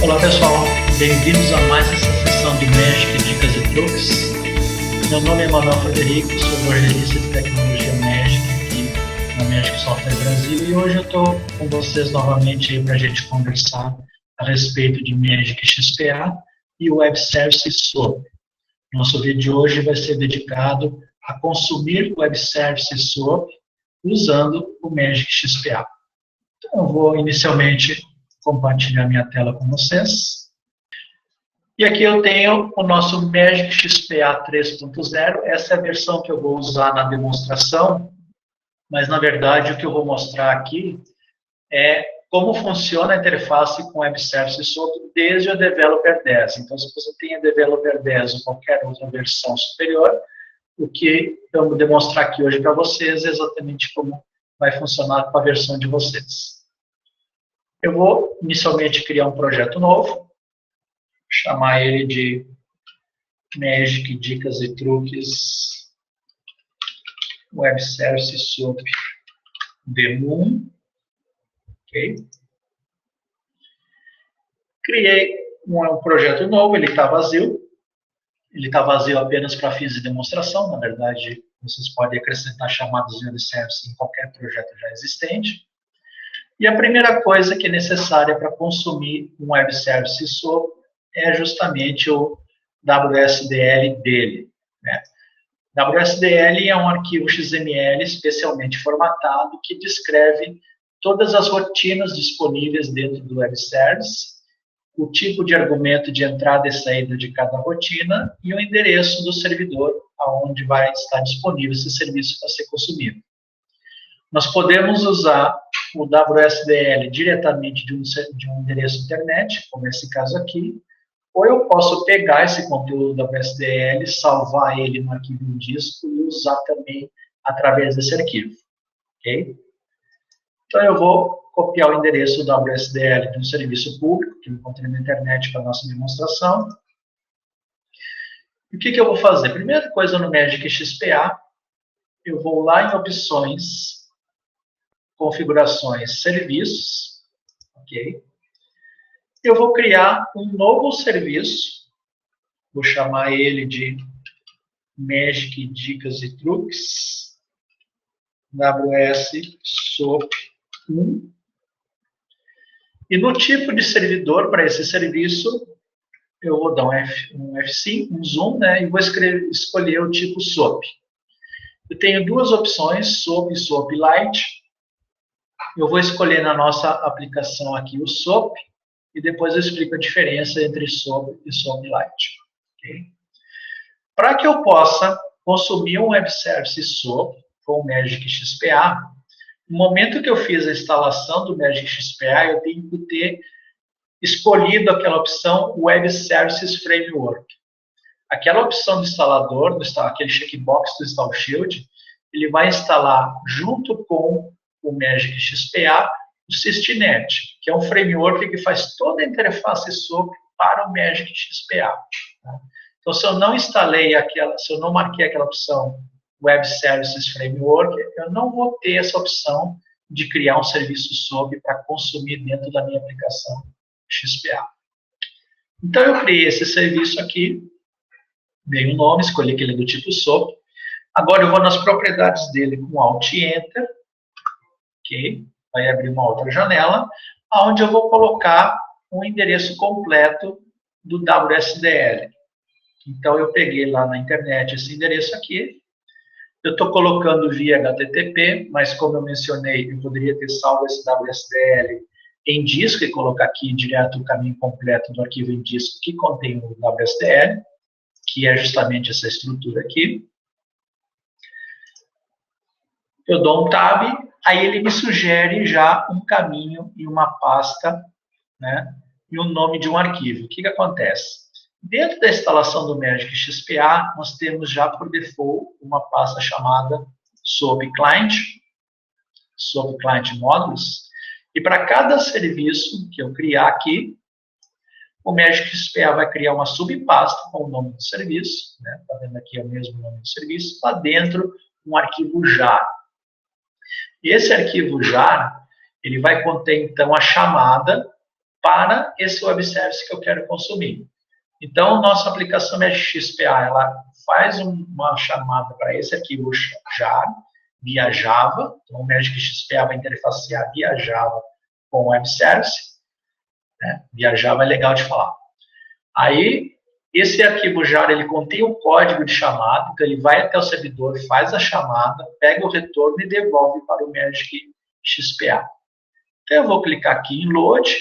Olá pessoal, bem-vindos a mais essa sessão do Magic Dicas e Truques. Meu nome é Manuel Frederico, sou jornalista de tecnologia Magic aqui na Magic Software Brasil e hoje eu estou com vocês novamente para a gente conversar a respeito de Magic XPA e Web Service SOAP. Nosso vídeo de hoje vai ser dedicado a consumir Web Service SOAP usando o Magic XPA. Então eu vou inicialmente compartilhar minha tela com vocês. E aqui eu tenho o nosso Magic XPA 3.0. Essa é a versão que eu vou usar na demonstração, mas na verdade o que eu vou mostrar aqui é como funciona a interface com Web Service SOAP desde o Developer 10. Então, se você tem a Developer 10 ou qualquer outra versão superior, o que eu vou demonstrar aqui hoje para vocês é exatamente como vai funcionar com a versão de vocês. Eu vou inicialmente criar um projeto novo, chamar ele de Magic Dicas e Truques Web Service SOAP Demo 1. Okay. Criei um projeto novo, ele está vazio. Ele está vazio apenas para fins de demonstração. Na verdade, vocês podem acrescentar chamadas de Web Service em qualquer projeto já existente. E a primeira coisa que é necessária para consumir um Web Service SOAP é justamente o WSDL dele. Né? WSDL é um arquivo XML especialmente formatado que descreve todas as rotinas disponíveis dentro do Web Service, o tipo de argumento de entrada e saída de cada rotina e o endereço do servidor aonde vai estar disponível esse serviço para ser consumido. Nós podemos usar o WSDL diretamente de um endereço internet, como esse caso aqui, ou eu posso pegar esse conteúdo do WSDL, salvar ele no arquivo em disco e usar também através desse arquivo. Okay? Então eu vou copiar o endereço do WSDL de um serviço público, que eu encontrei na internet para a nossa demonstração. E o que eu vou fazer? Primeira coisa no Magic XPA, eu vou lá em opções, configurações, serviços, ok? Eu vou criar um novo serviço, vou chamar ele de Magic Dicas e Truques, WS SOAP 1. E no tipo de servidor para esse serviço, eu vou dar um F5, um zoom, né, e vou escolher o tipo SOAP. Eu tenho duas opções, SOAP e SOAP Lite. Eu vou escolher na nossa aplicação aqui o SOAP, e depois eu explico a diferença entre SOAP e SOAP Lite. Okay? Para que eu possa consumir um Web Service SOAP com o Magic XPA, no momento que eu fiz a instalação do Magic XPA, eu tenho que ter escolhido aquela opção Web Services Framework. Aquela opção do instalador, aquele checkbox do Install Shield, ele vai instalar junto com o Magic XPA o SysTiNet, que é um framework que faz toda a interface SOAP para o Magic XPA. Tá? Então, se eu não se eu não marquei aquela opção Web Services Framework, eu não vou ter essa opção de criar um serviço SOAP para consumir dentro da minha aplicação XPA. Então, eu criei esse serviço aqui, dei um nome, escolhi que ele é do tipo SOAP. Agora, eu vou nas propriedades dele com Alt e Enter. Okay? Vai abrir uma outra janela, onde eu vou colocar um endereço completo do WSDL. Então, eu peguei lá na internet esse endereço aqui. Eu estou colocando via HTTP, mas como eu mencionei, eu poderia ter salvo esse WSDL em disco e colocar aqui direto o caminho completo do arquivo em disco que contém o WSDL, que é justamente essa estrutura aqui. Eu dou um tab, aí ele me sugere já um caminho e uma pasta, né, e o nome de um arquivo. O que acontece? Dentro da instalação do Magic XPA, nós temos já por default uma pasta chamada SOAP Client, SOAP Client Modules, e para cada serviço que eu criar aqui, o Magic XPA vai criar uma subpasta com o nome do serviço, né, tá vendo aqui é o mesmo nome do serviço, lá dentro um arquivo jar. E esse arquivo jar, ele vai conter, então, a chamada para esse web service que eu quero consumir. Então, nossa aplicação MagicXPA, ela faz uma chamada para esse arquivo jar, via Java. Então, o MagicXPA vai interfacear via Java com o web service. Né? Via Java é legal de falar. Aí, esse arquivo jar, ele contém o código de chamada, então ele vai até o servidor, faz a chamada, pega o retorno e devolve para o MagicXPA. Então, eu vou clicar aqui em Load.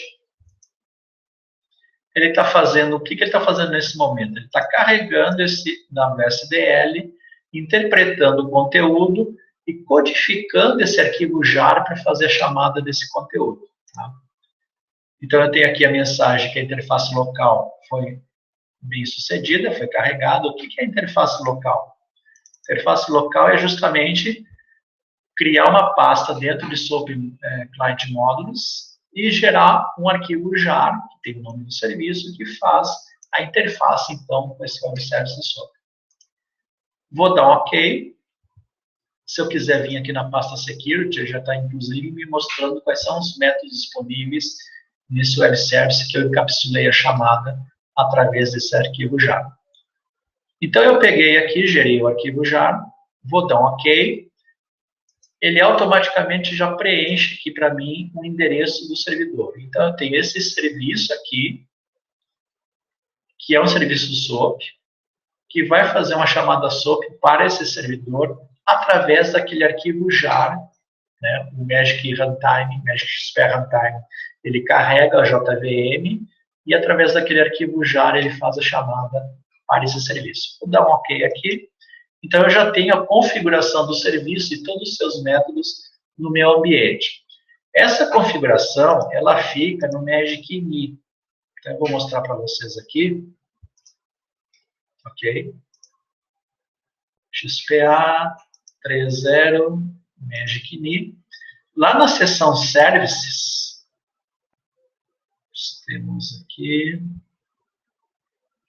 Ele está fazendo, o que ele está fazendo nesse momento? Ele está carregando esse WSDL, interpretando o conteúdo e codificando esse arquivo jar para fazer a chamada desse conteúdo. Tá? Então, eu tenho aqui a mensagem que a interface local foi bem sucedida, foi carregada. O que é a interface local? A interface local é justamente criar uma pasta dentro de SOAP Client Modules e gerar um arquivo jar, que tem o nome do serviço, que faz a interface, então, com esse web service de SOAP. Vou dar um OK. Se eu quiser vir aqui na pasta Security, já está, inclusive, me mostrando quais são os métodos disponíveis nesse web service que eu encapsulei a chamada através desse arquivo jar. Então, eu peguei aqui, gerei o arquivo jar, vou dar um OK. Ele automaticamente já preenche aqui para mim o endereço do servidor. Então, eu tenho esse serviço aqui, que é um serviço SOAP, que vai fazer uma chamada SOAP para esse servidor através daquele arquivo jar, né, o Magic Runtime, MagicXPA Runtime, ele carrega a JVM e através daquele arquivo jar ele faz a chamada para esse serviço. Vou dar um OK aqui. Então, eu já tenho a configuração do serviço e todos os seus métodos no meu ambiente. Essa configuração, ela fica no MagicINI. Então, eu vou mostrar para vocês aqui. Ok? XPA 30 MagicINI. Lá na seção Services, temos aqui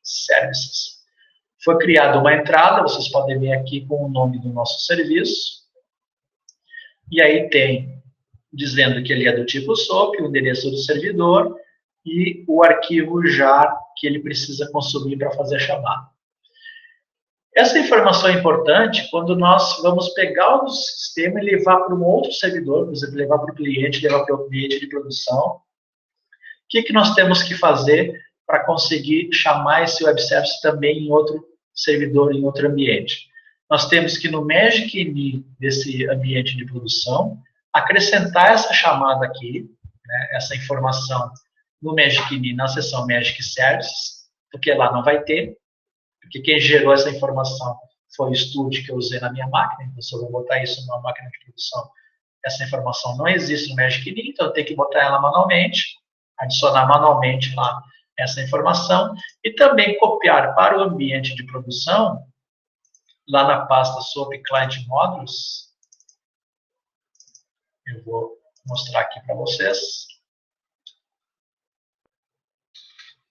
Services. Foi criada uma entrada, vocês podem ver aqui com o nome do nosso serviço. E aí tem, dizendo que ele é do tipo SOAP, o endereço do servidor e o arquivo jar que ele precisa consumir para fazer a chamada. Essa informação é importante quando nós vamos pegar o sistema e levar para um outro servidor, por exemplo, levar para o cliente, levar para o ambiente de produção. O que nós temos que fazer para conseguir chamar esse web service também em outro servidor, em outro ambiente? Nós temos que no MagicINI desse ambiente de produção, acrescentar essa chamada aqui, né, essa informação no MagicINI na seção Magic Services, porque lá não vai ter, porque quem gerou essa informação foi o Studio que eu usei na minha máquina, então se eu vou botar isso numa máquina de produção, essa informação não existe no MagicINI, então eu tenho que botar ela manualmente, adicionar manualmente lá essa informação, e também copiar para o ambiente de produção, lá na pasta SOAP Client Modules, eu vou mostrar aqui para vocês.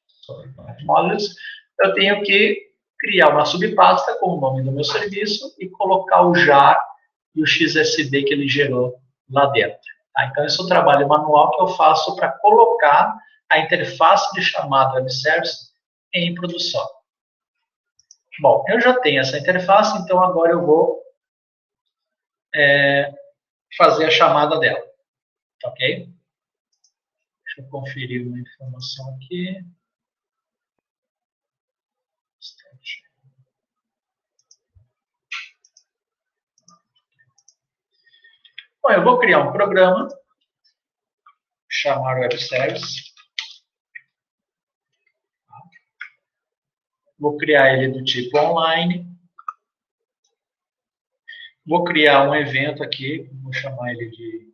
SOAP Client Modules, eu tenho que criar uma subpasta com o nome do meu serviço e colocar o jar e o XSD que ele gerou lá dentro. Tá? Então, esse é o trabalho manual que eu faço para colocar a interface de chamada web service em produção. Bom, eu já tenho essa interface, então agora eu vou fazer a chamada dela. Ok? Deixa eu conferir uma informação aqui. Bom, eu vou criar um programa, chamar web service. Vou criar ele do tipo online. Vou criar um evento aqui, vou chamar ele de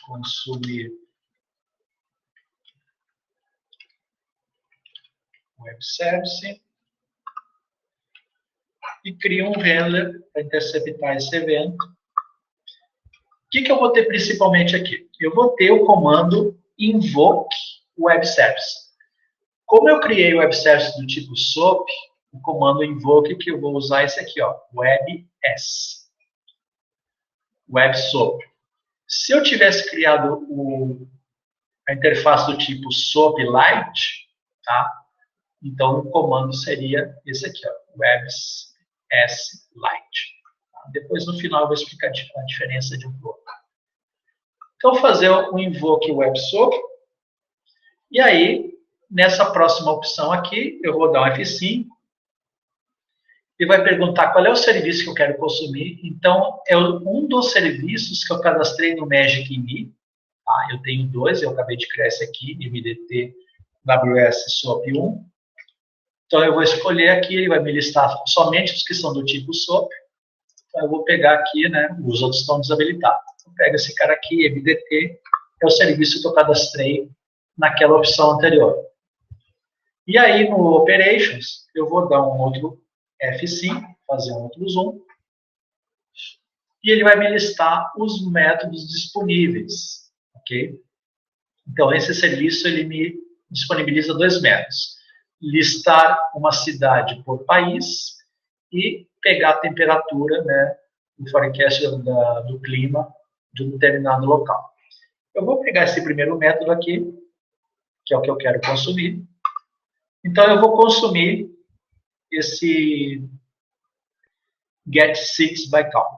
consumir web service. E crio um handler para interceptar esse evento. O que eu vou ter principalmente aqui? Eu vou ter o comando invoke web service. Como eu criei o web service do tipo SOAP, o comando invoke que eu vou usar é esse aqui, ó, WebS. Web SOAP. Se eu tivesse criado a interface do tipo SOAP-Lite, tá? Então, o comando seria esse aqui, ó, webs S-Lite. Tá? Depois, no final, eu vou explicar a diferença de um para o outro. Então, vou fazer o invoke WebSoap. E aí, nessa próxima opção aqui, eu vou dar um F5. E vai perguntar qual é o serviço que eu quero consumir. Então, é um dos serviços que eu cadastrei no Magic Me. Tá? Eu tenho dois, eu acabei de criar esse aqui, MDT AWS SOAP 1. Então, eu vou escolher aqui, ele vai me listar somente os que são do tipo SOAP. Então, eu vou pegar aqui, né, os outros estão desabilitados. Eu pego esse cara aqui, MDT, é o serviço que eu cadastrei naquela opção anterior. E aí, no Operations, eu vou dar um outro F5, fazer um outro zoom, e ele vai me listar os métodos disponíveis, ok? Então, esse serviço, ele me disponibiliza dois métodos. Listar uma cidade por país e pegar a temperatura, né, do forecast do clima de um determinado local. Eu vou pegar esse primeiro método aqui, que é o que eu quero consumir. Então, eu vou consumir esse Get Seats by Count.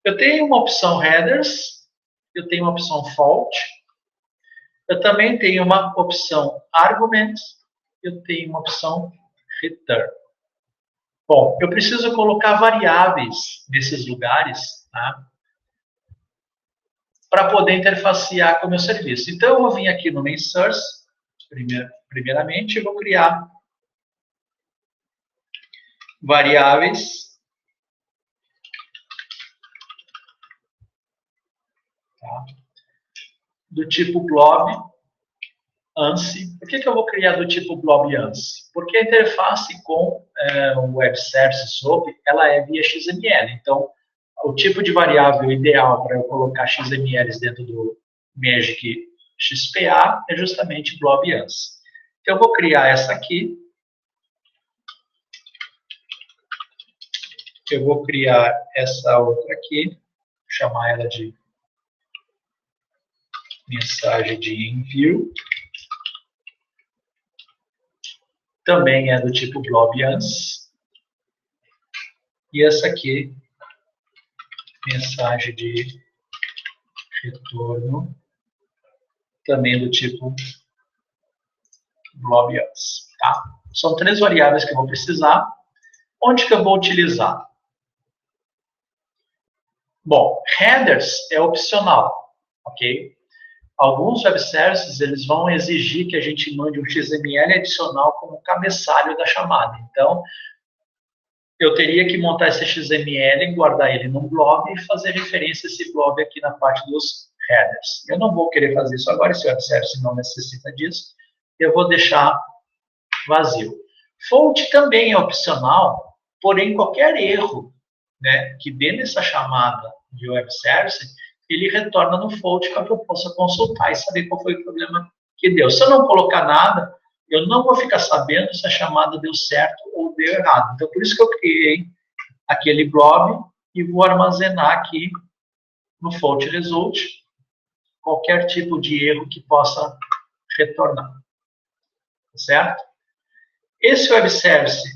Eu tenho uma opção Headers, eu tenho uma opção Fault, eu também tenho uma opção Argument, eu tenho uma opção Return. Bom, eu preciso colocar variáveis nesses lugares, tá? Para poder interfacear com o meu serviço. Então, eu vou vir aqui no main source, primeiramente, e vou criar variáveis, tá? Do tipo blob ANSI. Por que eu vou criar do tipo blob ANSI? Porque a interface com o Web Service SOAP, ela é via XML. Então, o tipo de variável ideal para eu colocar XMLs dentro do Magic XPA é justamente blob ANSI. Então, eu vou criar essa aqui. Eu vou criar essa outra aqui, chamar ela de mensagem de envio. Também é do tipo blob ANSI. E essa aqui, mensagem de retorno, também do tipo blob ANSI. Tá? São três variáveis que eu vou precisar. Onde que eu vou utilizar? Bom, headers é opcional, ok? Alguns web services, eles vão exigir que a gente mande um XML adicional como cabeçalho da chamada. Então, eu teria que montar esse XML, guardar ele num blob e fazer referência a esse blob aqui na parte dos headers. Eu não vou querer fazer isso agora, esse web service não necessita disso. Eu vou deixar vazio. Fault também é opcional, porém qualquer erro, né, que dê nessa chamada de web service, ele retorna no fault para que eu possa consultar e saber qual foi o problema que deu. Se eu não colocar nada, eu não vou ficar sabendo se a chamada deu certo ou deu errado. Então, por isso que eu criei aquele blob e vou armazenar aqui no fault result qualquer tipo de erro que possa retornar. Certo? Esse web service,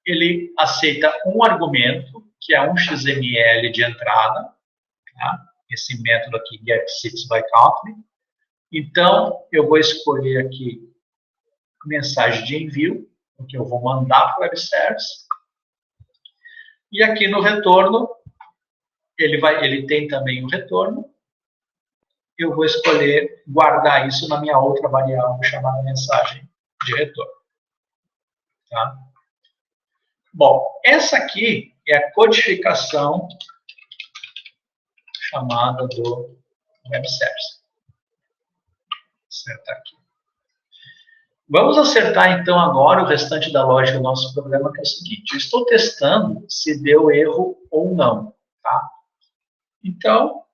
ele aceita um argumento, que é um XML de entrada, tá? Esse método aqui, getSeatsByCountry. Então, eu vou escolher aqui mensagem de envio, que eu vou mandar para o web service. E aqui no retorno, ele tem também um retorno. Eu vou escolher guardar isso na minha outra variável chamada mensagem de retorno. Tá? Bom, essa aqui é a codificação chamada do web service. Acertar aqui. Vamos acertar então agora o restante da lógica do nosso programa, que é o seguinte: eu estou testando se deu erro ou não. Tá? Então,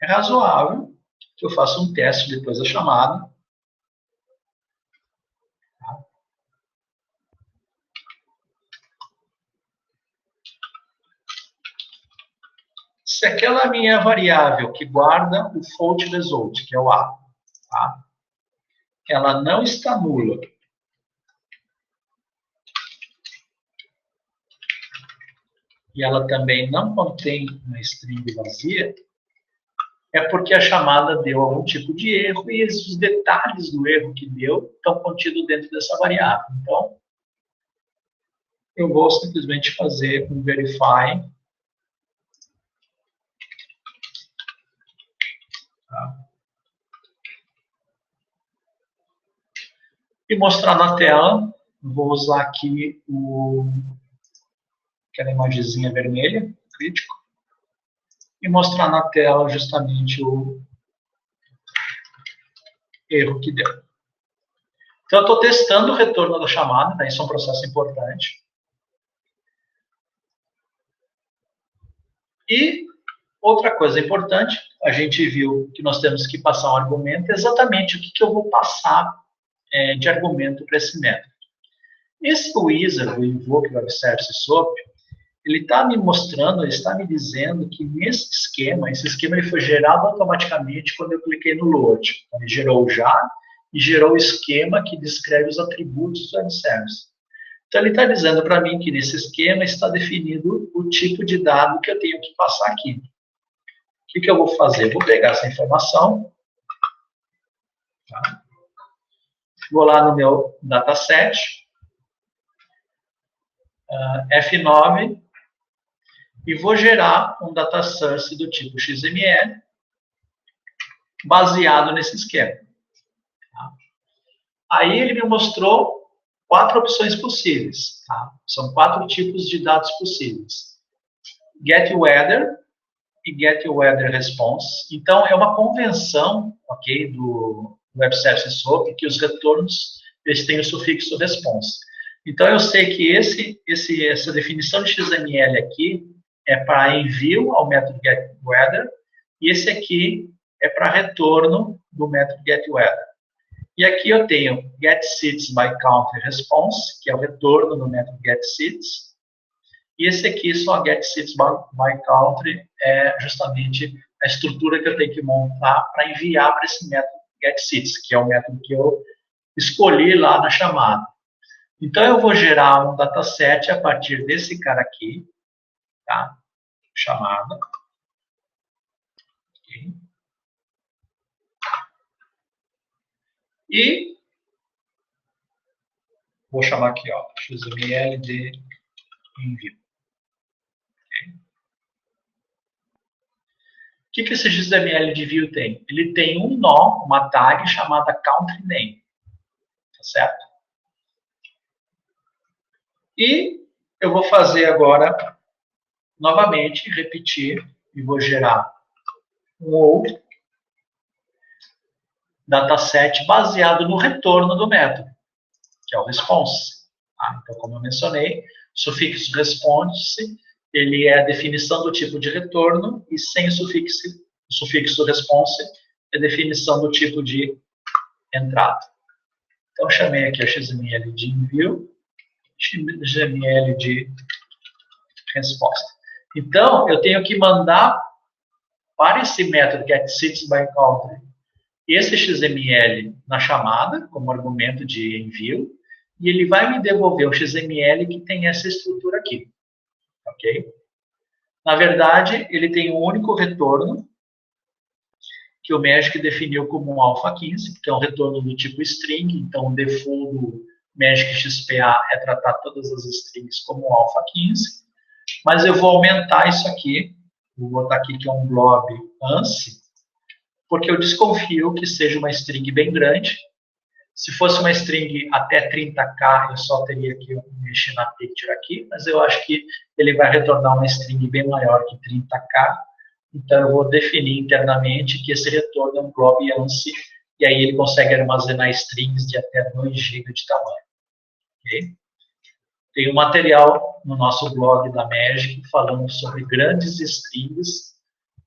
é razoável que eu faça um teste depois da chamada. Tá? Se aquela minha variável que guarda o fault result, que é o A, ela não está nula, e ela também não contém uma string vazia, é porque a chamada deu algum tipo de erro e os detalhes do erro que deu estão contidos dentro dessa variável. Então, eu vou simplesmente fazer um verify, tá? E mostrar na tela. Vou usar aqui aquela imagenzinha vermelha, crítico, e mostrar na tela justamente o erro que deu. Então, eu estou testando o retorno da chamada, né? Isso é um processo importante. E outra coisa importante, a gente viu que nós temos que passar um argumento, exatamente o que eu vou passar de argumento para esse método. Esse wizard, o invoke web service SOAP, ele está me mostrando, ele está me dizendo que nesse esquema, esse esquema ele foi gerado automaticamente quando eu cliquei no load. Então, ele gerou já e gerou o esquema que descreve os atributos do web service. Então, ele está dizendo para mim que nesse esquema está definido o tipo de dado que eu tenho que passar aqui. O que eu vou fazer? Vou pegar essa informação, tá? Vou lá no meu dataset, F9, e vou gerar um data source do tipo XML, baseado nesse esquema. Tá? Aí ele me mostrou 4 opções possíveis. Tá? São 4 tipos de dados possíveis. GetWeather e GetWeatherResponse. Então, é uma convenção, okay, do Web Service SOAP que os retornos eles têm o sufixo response. Então, eu sei que essa definição de XML aqui é para envio ao método GetWeather, e esse aqui é para retorno do método GetWeather. E aqui eu tenho GetSeatsByCountryResponse, que é o retorno do método GetSeats, e esse aqui só GetSeatsByCountry é justamente a estrutura que eu tenho que montar para enviar para esse método GetSeats, que é o método que eu escolhi lá na chamada. Então, eu vou gerar um dataset a partir desse cara aqui, tá? Chamada. Okay. E vou chamar aqui, ó, XML de envio. Okay. O que esse XML de envio tem? Ele tem um nó, uma tag chamada countryName. Tá certo? E eu vou fazer agora, novamente, repetir, e vou gerar um outro dataset baseado no retorno do método, que é o response. Tá? Então, como eu mencionei, sufixo response, ele é a definição do tipo de retorno, e sem o sufixo response, é a definição do tipo de entrada. Então, eu chamei aqui o XML de envio, XML de resposta. Então, eu tenho que mandar para esse método getSeatsByCountry esse XML na chamada, como argumento de envio, e ele vai me devolver o XML que tem essa estrutura aqui. Ok? Na verdade, ele tem um único retorno, que o Magic definiu como um alpha15, que é um retorno do tipo string, então o default do Magic XPA é tratar todas as strings como um alpha15, mas eu vou aumentar isso aqui, vou botar aqui que é um blob ANSI, porque eu desconfio que seja uma string bem grande. Se fosse uma string até 30k, eu só teria que mexer na picture aqui, mas eu acho que ele vai retornar uma string bem maior que 30k, então eu vou definir internamente que esse retorno é um blob ANSI, e aí ele consegue armazenar strings de até 2 GB de tamanho. Okay? Tem um material no nosso blog da Magic falando sobre grandes strings,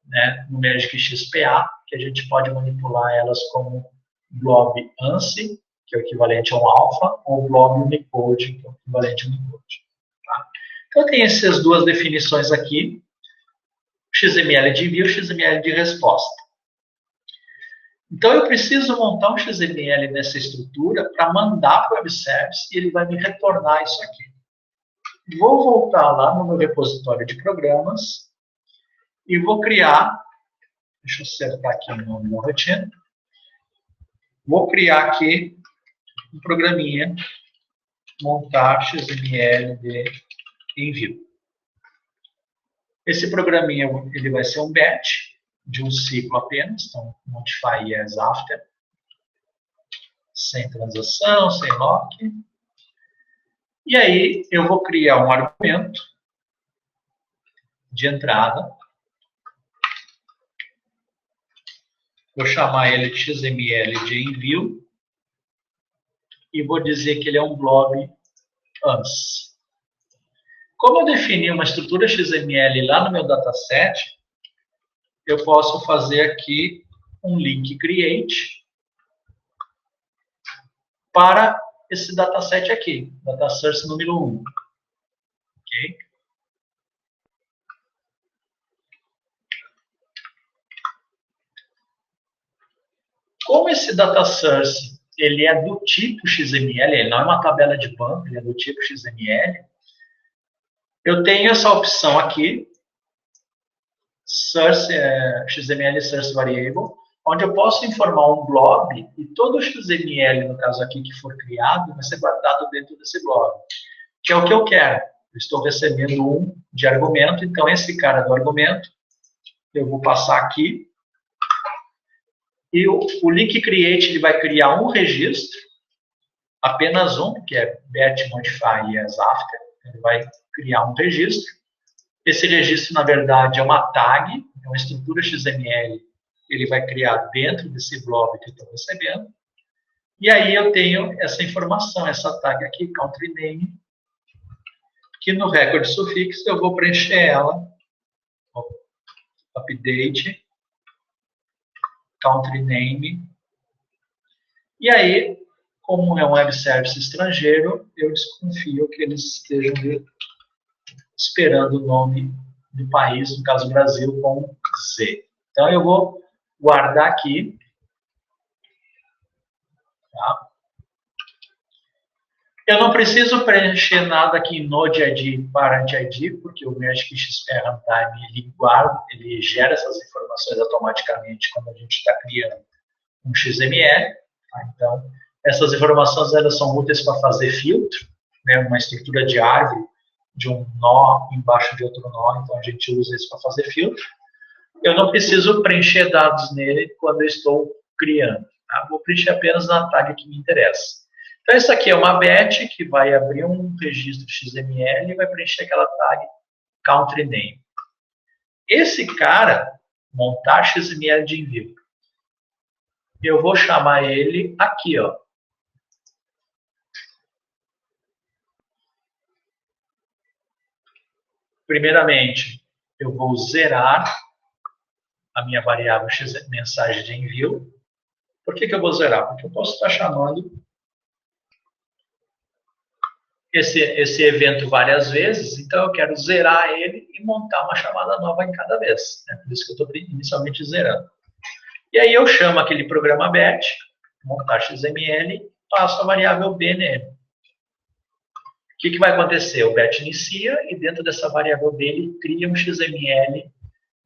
né, no Magic XPA, que a gente pode manipular elas como blob ANSI, que é o equivalente a um alpha, ou blob Unicode, que é o equivalente a um Unicode. Tá? Então, tem essas duas definições aqui, XML de envio e XML de resposta. Então, eu preciso montar um XML nessa estrutura para mandar para o Web Service e ele vai me retornar isso aqui. Vou voltar lá no meu repositório de programas e vou criar, deixa eu acertar aqui o nome da rotina, vou criar aqui um programinha, montar XML de envio. Esse programinha ele vai ser um batch de um ciclo apenas, então modify as after, sem transação, sem lock. E aí eu vou criar um argumento de entrada, vou chamar ele de XML de envio e vou dizer que ele é um blob ans. Como eu defini uma estrutura XML lá no meu dataset, eu posso fazer aqui um link create para esse dataset aqui, data source número 1. Okay? Como esse data source ele é do tipo XML, ele não é uma tabela de banco, ele é do tipo XML, eu tenho essa opção aqui, source, XML Source Variable, onde eu posso informar um blob e todo o XML, no caso aqui, que for criado, vai ser guardado dentro desse blob, que é o que eu quero. Eu estou recebendo um de argumento, então esse cara do argumento, eu vou passar aqui, e o link create ele vai criar um registro, apenas um, que é batch modify as after, ele vai criar um registro. Esse registro, na verdade, é uma tag, é uma estrutura XML, ele vai criar dentro desse blob que eu estou recebendo. E aí eu tenho essa informação, essa tag aqui, country name, que no record suffix eu vou preencher ela, update, country name, e aí, como é um web service estrangeiro, eu desconfio que eles estejam esperando o nome do país, no caso Brasil, com Z. Então eu vou guardar aqui. Tá? Eu não preciso preencher nada aqui em Node ID, Parent ID, porque o Magic XP Runtime ele guarda, ele gera essas informações automaticamente quando a gente está criando um XML. Tá? Então, essas informações elas são úteis para fazer filtro, né? Uma estrutura de árvore de um nó embaixo de outro nó, então a gente usa isso para fazer filtro. Eu não preciso preencher dados nele quando eu estou criando. Tá? Vou preencher apenas na tag que me interessa. Então, isso aqui é uma batch que vai abrir um registro XML e vai preencher aquela tag country name. Esse cara, montar XML de envio, eu vou chamar ele aqui, ó. Primeiramente, eu vou zerar a minha variável mensagem de envio. Por que eu vou zerar? Porque eu posso estar chamando esse evento várias vezes, então eu quero zerar ele e montar uma chamada nova em cada vez. Né? Por isso que eu estou inicialmente zerando. E aí eu chamo aquele programa batch, montar XML, passo a variável b nele. O que vai acontecer? O batch inicia e dentro dessa variável b ele cria um XML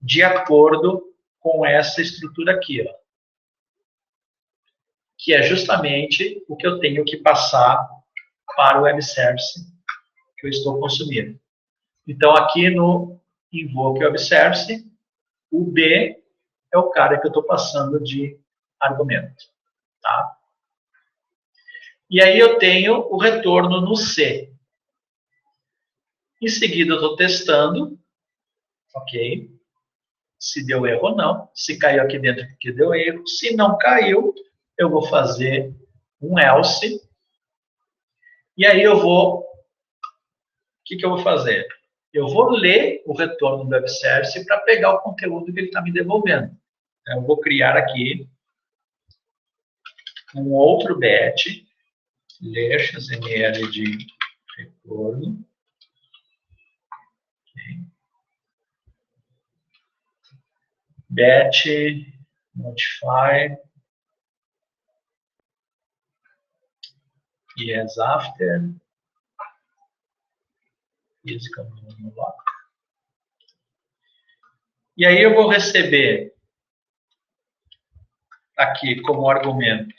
de acordo com essa estrutura aqui, ó, que é justamente o que eu tenho que passar para o web service que eu estou consumindo. Então, aqui no invoke web service, o B é o cara que eu estou passando de argumento. Tá? E aí eu tenho o retorno no C. Em seguida, eu estou testando, ok? Se deu erro ou não. Se caiu aqui dentro, porque deu erro. Se não caiu, eu vou fazer um else. E aí eu vou... O que eu vou fazer? Eu vou ler o retorno do web service para pegar o conteúdo que ele está me devolvendo. Então, eu vou criar aqui um outro batch, ler XML de retorno. Okay. Batch, modify, Yes after. Physical lock. E aí eu vou receber aqui como argumento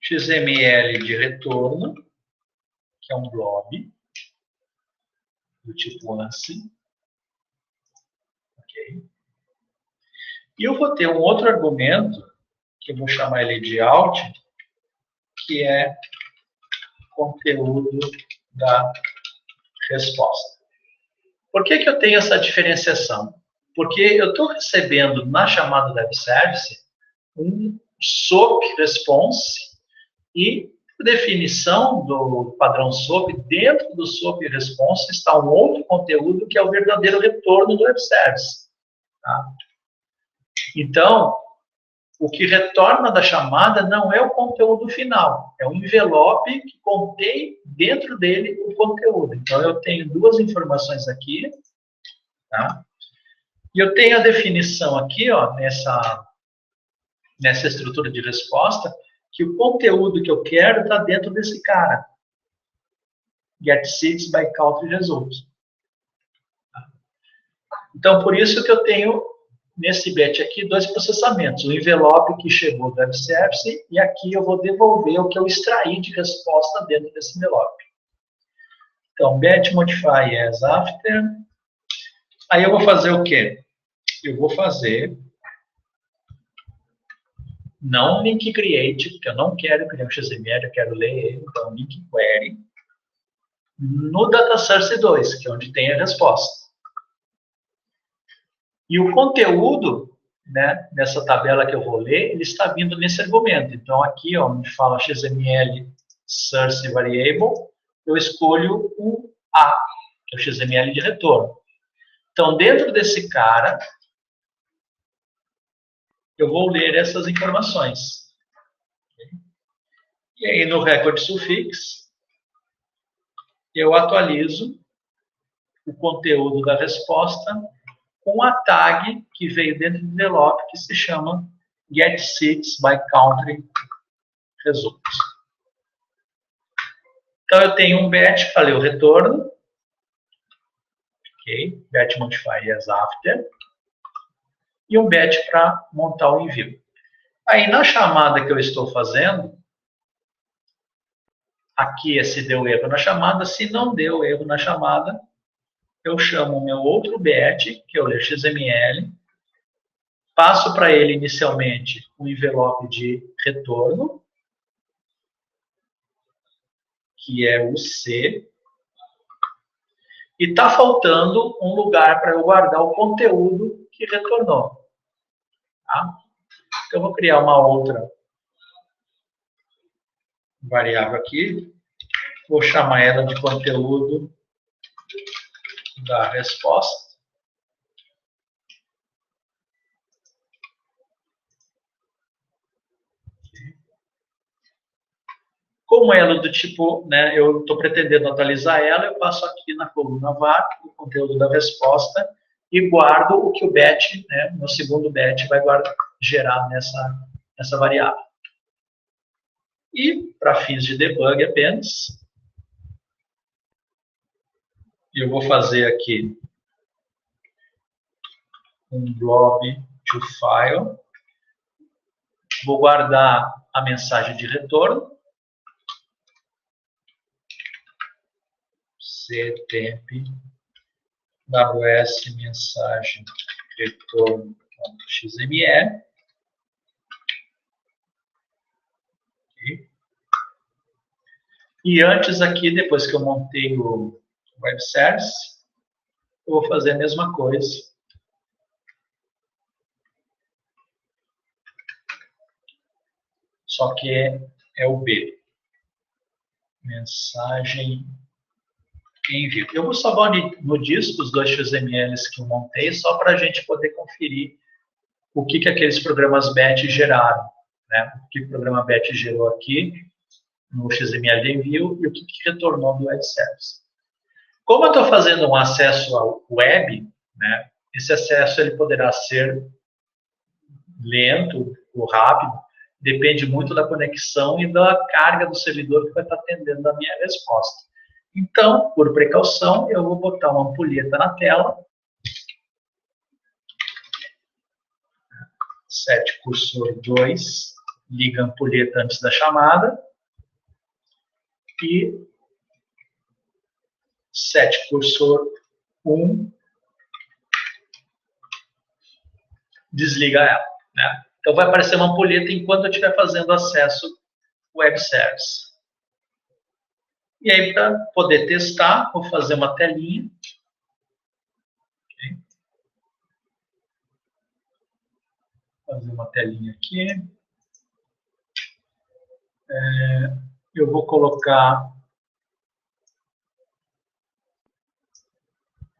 XML de retorno, que é um blob do tipo ANSI. Ok. E eu vou ter um outro argumento, que eu vou chamar ele de out, que é conteúdo da resposta. Por que eu tenho essa diferenciação? Porque eu estou recebendo na chamada web service um SOAP response e, por definição do padrão SOAP, dentro do SOAP response está um outro conteúdo que é o verdadeiro retorno do web service. Tá? Então, o que retorna da chamada não é o conteúdo final, é o envelope que contém dentro dele o conteúdo. Então, eu tenho duas informações aqui, tá? E eu tenho a definição aqui, ó, nessa estrutura de resposta, que o conteúdo que eu quero está dentro desse cara. Get seeds by country results. Então, por isso que eu tenho, nesse batch aqui, dois processamentos. O envelope que chegou do web service e aqui eu vou devolver o que eu extraí de resposta dentro desse envelope. Então, batch modify as after. Aí eu vou fazer o quê? Eu vou fazer não link create, porque eu não quero criar um XML, eu quero ler ele, então link query, no data source 2, que é onde tem a resposta. E o conteúdo, né, nessa tabela que eu vou ler, ele está vindo nesse argumento. Então aqui, ó, onde fala XML source variable, eu escolho o A, que é o XML de retorno. Então dentro desse cara, eu vou ler essas informações. E aí no record suffix, eu atualizo o conteúdo da resposta com a tag que veio dentro do envelope que se chama getSeeds_by_country results. Então eu tenho um batch para ler o retorno, ok? Batch modify as after, e um batch para montar o envio. Aí na chamada que eu estou fazendo, aqui é se deu erro na chamada, se não deu erro na chamada, eu chamo o meu outro batch, que é o XML, passo para ele inicialmente um envelope de retorno, que é o C, e está faltando um lugar para eu guardar o conteúdo que retornou. Tá? Então, eu vou criar uma outra variável aqui, vou chamar ela de conteúdo da resposta. Como ela é do tipo, né, eu estou pretendendo atualizar ela, eu passo aqui na coluna var, o conteúdo da resposta, e guardo o que o batch, né, no segundo batch, vai gerar nessa variável. E, para fins de debug apenas, eu vou fazer aqui um blob to file, vou guardar a mensagem de retorno, ctemp ws mensagem retorno.xml. Okay. E antes aqui, depois que eu montei o web service, eu vou fazer a mesma coisa. Só que é o B. Mensagem envio. Eu vou salvar no disco os dois XMLs que eu montei, só para a gente poder conferir o que aqueles programas batch geraram. Né? O que o programa batch gerou aqui no XML de envio e o que retornou do web service. Como eu estou fazendo um acesso ao web, né, esse acesso ele poderá ser lento ou rápido, Depende muito da conexão e da carga do servidor que vai estar atendendo a minha resposta. Então, por precaução, eu vou botar uma ampulheta na tela. Set cursor 2, liga a ampulheta antes da chamada. E set cursor 1, desliga ela, né? Então vai aparecer uma ampulheta enquanto eu estiver fazendo acesso web service. E aí, para poder testar, vou fazer uma telinha. Okay. Fazer uma telinha aqui. Eu vou colocar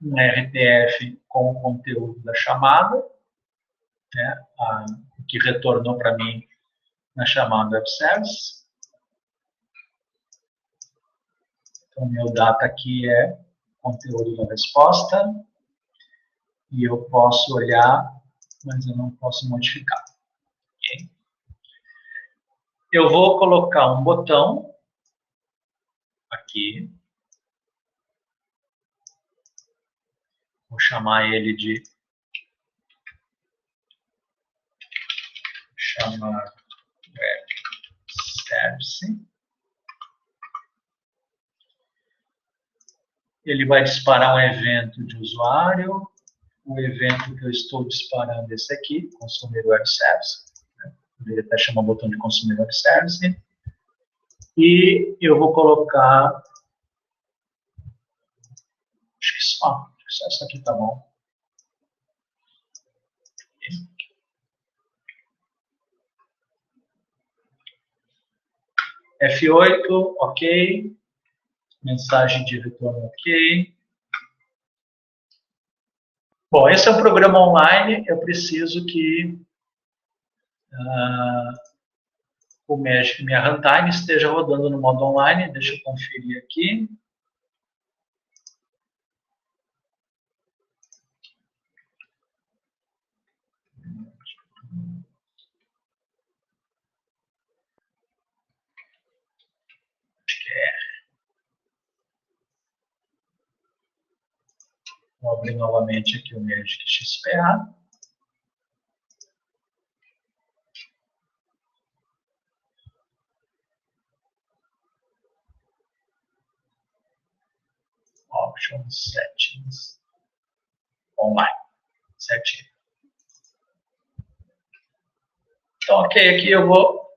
um RTF com o conteúdo da chamada, né, que retornou para mim na chamada web service. Então, meu data aqui é conteúdo da resposta. E eu posso olhar, mas eu não posso modificar. Okay? Eu vou colocar um botão aqui. Vou chamar ele de chamar web service. Ele vai disparar um evento de usuário. O evento que eu estou disparando é esse aqui, consumir web service. Poderia até chamar o botão de consumir web service. E eu vou colocar... Acho que só isso aqui tá bom. F8, ok. Mensagem de retorno, ok. Bom, esse é um programa online. Eu preciso que o Magic, minha runtime, esteja rodando no modo online. Deixa eu conferir aqui. Acho que é. Vou abrir novamente aqui o Magic XPA. Options, Settings, Online. Certinho. Então, ok, aqui eu vou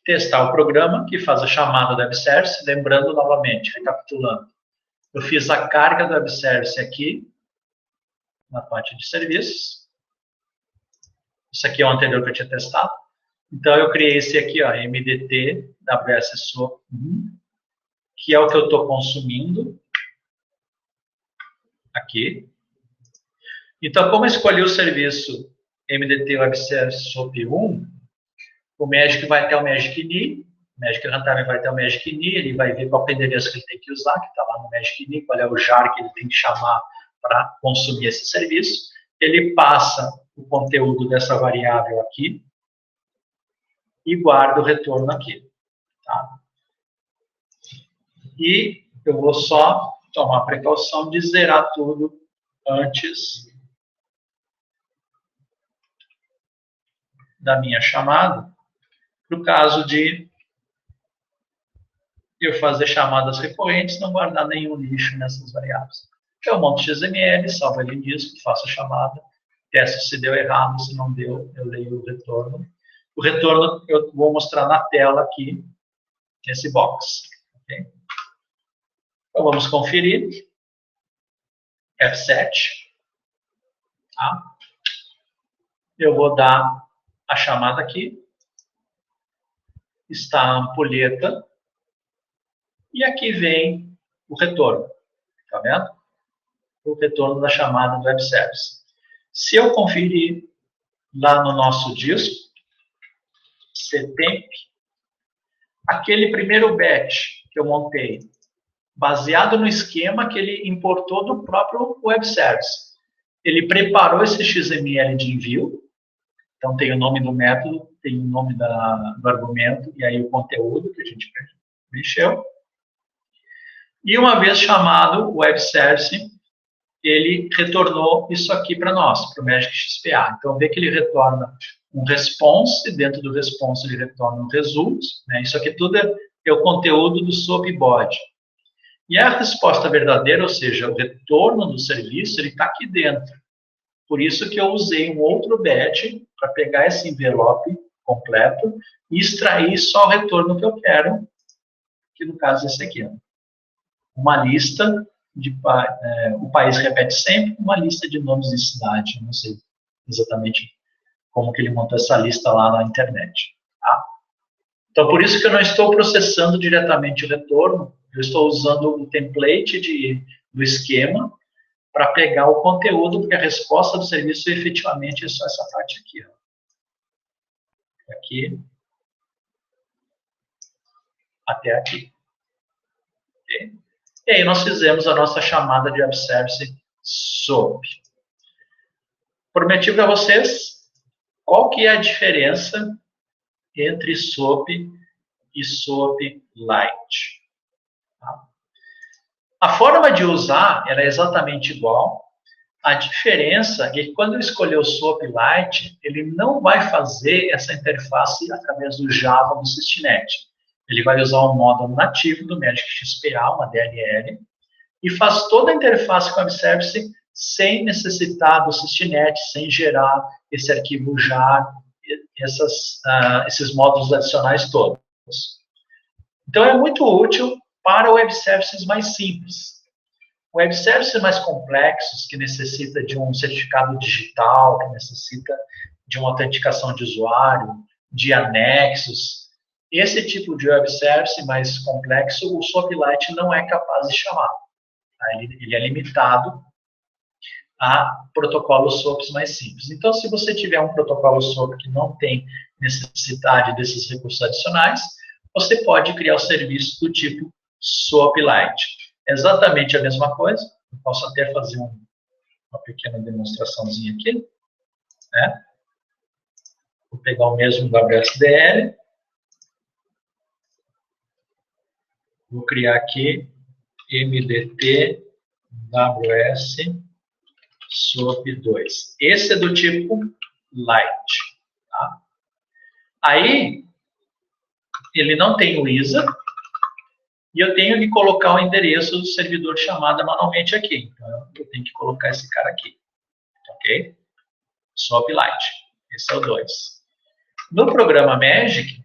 testar o programa que faz a chamada do web service. Lembrando novamente, recapitulando. Eu fiz a carga do web service aqui, na parte de serviços. Isso aqui é o anterior que eu tinha testado. Então, eu criei esse aqui, ó, MDT WSSO 1, que é o que eu estou consumindo aqui. Então, como eu escolhi o serviço MDT Web Service SOAP 1, o Magic vai ter o Magic INI, o Magic Runtime vai ter o Magic INI, ele vai ver qual é o endereço que ele tem que usar, que está lá no Magic INI, qual é o jar que ele tem que chamar para consumir esse serviço. Ele passa o conteúdo dessa variável aqui e guarda o retorno aqui. Tá? E eu vou só tomar precaução de zerar tudo antes da minha chamada, no caso de eu fazer chamadas recorrentes, não guardar nenhum lixo nessas variáveis. Eu monto XML, salvo ele em disco, faço a chamada, testo se deu errado, se não deu, eu leio o retorno. O retorno eu vou mostrar na tela aqui, nesse box. Okay? Então vamos conferir. F7. Tá? Eu vou dar a chamada aqui. Está a ampulheta. E aqui vem o retorno. Tá vendo? O retorno da chamada do web service. Se eu conferir lá no nosso disco, ctemp, aquele primeiro batch que eu montei, baseado no esquema que ele importou do próprio web service, ele preparou esse XML de envio, então tem o nome do método tem o nome do argumento e aí o conteúdo que a gente mexeu. E uma vez chamado o web service, ele retornou isso aqui para nós, para o Magic XPA. Então, vê que ele retorna um response, e dentro do response ele retorna um result. Né? Isso aqui tudo é o conteúdo do SOAP body. E a resposta verdadeira, ou seja, o retorno do serviço, ele está aqui dentro. Por isso que eu usei um outro batch para pegar esse envelope completo e extrair só o retorno que eu quero, que no caso é esse aqui. Ó. Uma lista o país repete sempre, uma lista de nomes de cidade. Eu não sei exatamente como que ele montou essa lista lá na internet. Tá? Então, por isso que eu não estou processando diretamente o retorno, eu estou usando o template do esquema para pegar o conteúdo, porque a resposta do serviço efetivamente é só essa parte aqui. Ó. Aqui até aqui. Okay? E aí nós fizemos a nossa chamada de web service SOAP. Prometi para vocês qual que é a diferença entre SOAP e SOAP Lite. Tá? A forma de usar era exatamente igual. A diferença é que quando eu escolher o SOAP Lite, ele não vai fazer essa interface através do Java do Systemnet. Ele vai usar um módulo nativo do Magic XPA, uma DLL, e faz toda a interface com o web service sem necessitar do Systemnet, sem gerar esse arquivo JAR, esses módulos adicionais todos. Então, é muito útil para web services mais simples. Web services mais complexos, que necessita de um certificado digital, que necessita de uma autenticação de usuário, de anexos, esse tipo de web service mais complexo, o SOAP Lite não é capaz de chamar. Tá? Ele é limitado a protocolos SOAPs mais simples. Então, se você tiver um protocolo SOAP que não tem necessidade desses recursos adicionais, você pode criar o serviço do tipo SOAP Lite. É exatamente a mesma coisa. Eu posso até fazer uma pequena demonstraçãozinha aqui. Né? Vou pegar o mesmo WSDL. Vou criar aqui MDT WS SOAP2. Esse é do tipo Lite. Tá? Aí, ele não tem o ISA, e eu tenho que colocar o endereço do servidor de chamada manualmente aqui. Então, eu tenho que colocar esse cara aqui. Ok? SOAP Lite. Esse é o 2. No programa Magic,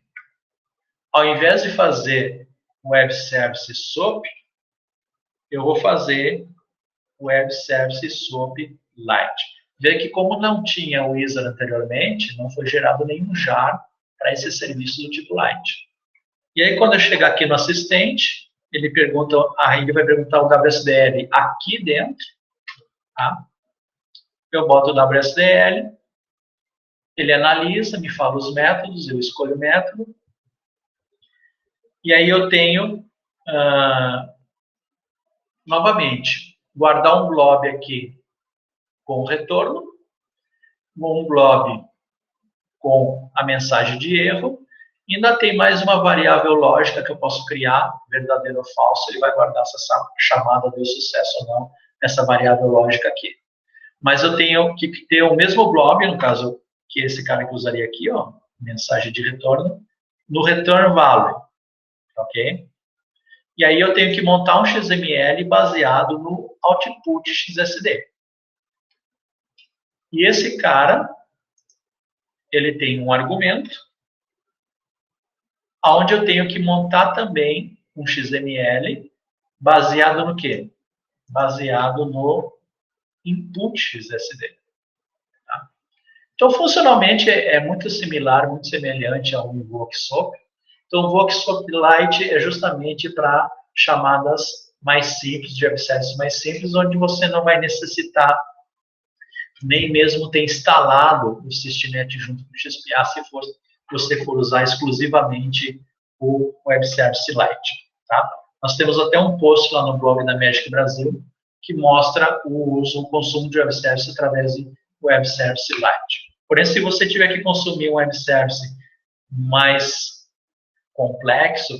ao invés de fazer Web Service SOAP, eu vou fazer Web Service SOAP Lite. Vê que como não tinha o ISA anteriormente, não foi gerado nenhum JAR para esse serviço do tipo Lite. E aí, quando eu chegar aqui no assistente, ele vai perguntar o WSDL aqui dentro. Tá? Eu boto o WSDL, ele analisa, me fala os métodos, eu escolho o método. E aí eu tenho, novamente, guardar um blob aqui com o retorno, um blob com a mensagem de erro, e ainda tem mais uma variável lógica que eu posso criar, verdadeiro ou falso, ele vai guardar se essa chamada deu sucesso ou não, essa variável lógica aqui. Mas eu tenho que ter o mesmo blob, no caso, que esse cara que eu usaria aqui, ó, mensagem de retorno, no return value, ok? E aí eu tenho que montar um XML baseado no output XSD. E esse cara, ele tem um argumento, onde eu tenho que montar também um XML baseado no quê? Baseado no input XSD. Tá? Então, funcionalmente, é muito similar, muito semelhante ao Invoke SOAP. Então, o Invoke SOAP Lite é justamente para chamadas mais simples, de web services mais simples, onde você não vai necessitar nem mesmo ter instalado o Systemnet junto com o XPA, se você for usar exclusivamente o Web Service Lite. Tá? Nós temos até um post lá no blog da Magic Brasil que mostra o consumo de Web Service através do Web Service Lite. Porém, se você tiver que consumir um Web Service mais complexo,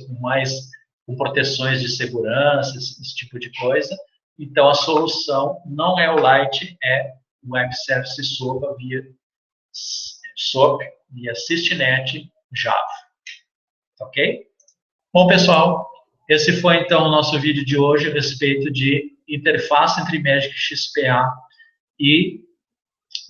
com proteções de segurança, esse tipo de coisa. Então, a solução não é o Lite, é o Web Service SOAP via SysNet Java. Ok? Bom, pessoal, esse foi então o nosso vídeo de hoje a respeito de interface entre Magic XPA e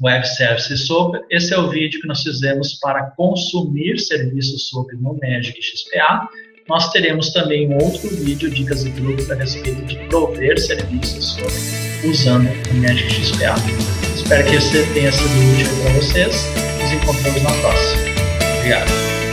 Web Service SOAP. Esse é o vídeo que nós fizemos para consumir serviços SOAP no Magic XPA. Nós teremos também um outro vídeo, dicas e truques a respeito de prover serviços SOAP usando o Magic XPA. Espero que esse tenha sido útil para vocês. Nos encontramos na próxima. Obrigado.